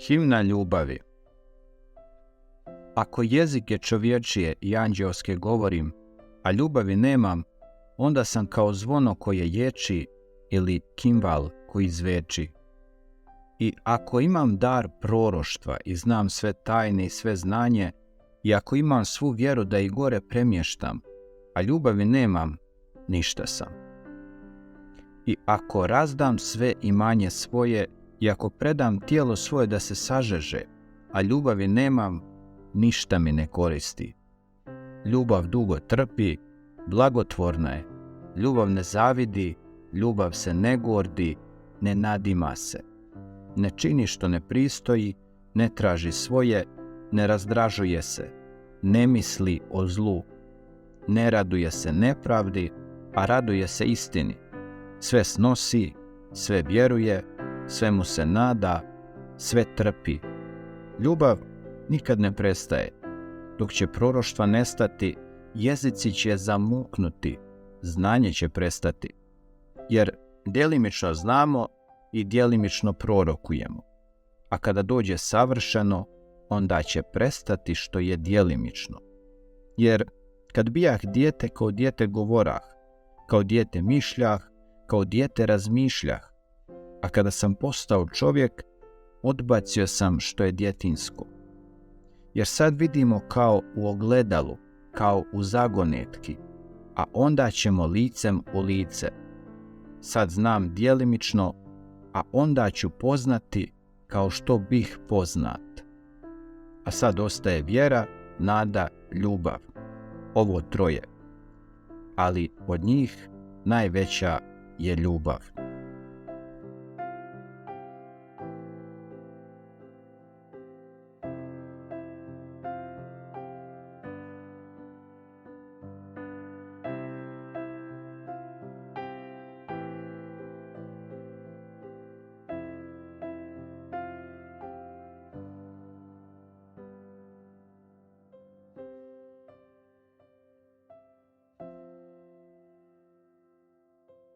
Himna ljubavi. Ako jezike čovječije i anđeoske govorim, a ljubavi nemam, onda sam kao zvono koje ječi ili kimbal koji zveči. I ako imam dar proroštva i znam sve tajne i sve znanje, i ako imam svu vjeru da i gore premještam, a ljubavi nemam, ništa sam. I ako razdam sve imanje svoje, i ako predam tijelo svoje da se sažeže, a ljubavi nemam, ništa mi ne koristi. Ljubav dugo trpi, blagotvorna je. Ljubav ne zavidi, ljubav se ne gordi, ne nadima se. Ne čini što ne pristoji, ne traži svoje, ne razdražuje se, ne misli o zlu, ne raduje se nepravdi, a raduje se istini. Sve snosi, sve vjeruje, svemu se nada, sve trpi. Ljubav nikad ne prestaje. Dok će proroštva nestati, jezici će zamuknuti, znanje će prestati. Jer djelimično znamo i djelimično prorokujemo. A kada dođe savršeno, onda će prestati što je djelimično. Jer kad bijah dijete, kao dijete govorah, kao dijete mišljah, kao dijete razmišljah, a kada sam postao čovjek, odbacio sam što je djetinjsko. Jer sad vidimo kao u ogledalu, kao u zagonetki, a onda ćemo licem u lice. Sad znam djelimično, a onda ću poznati kao što bih poznat. A sad ostaje vjera, nada, ljubav. Ovo troje. Ali od njih najveća je ljubav.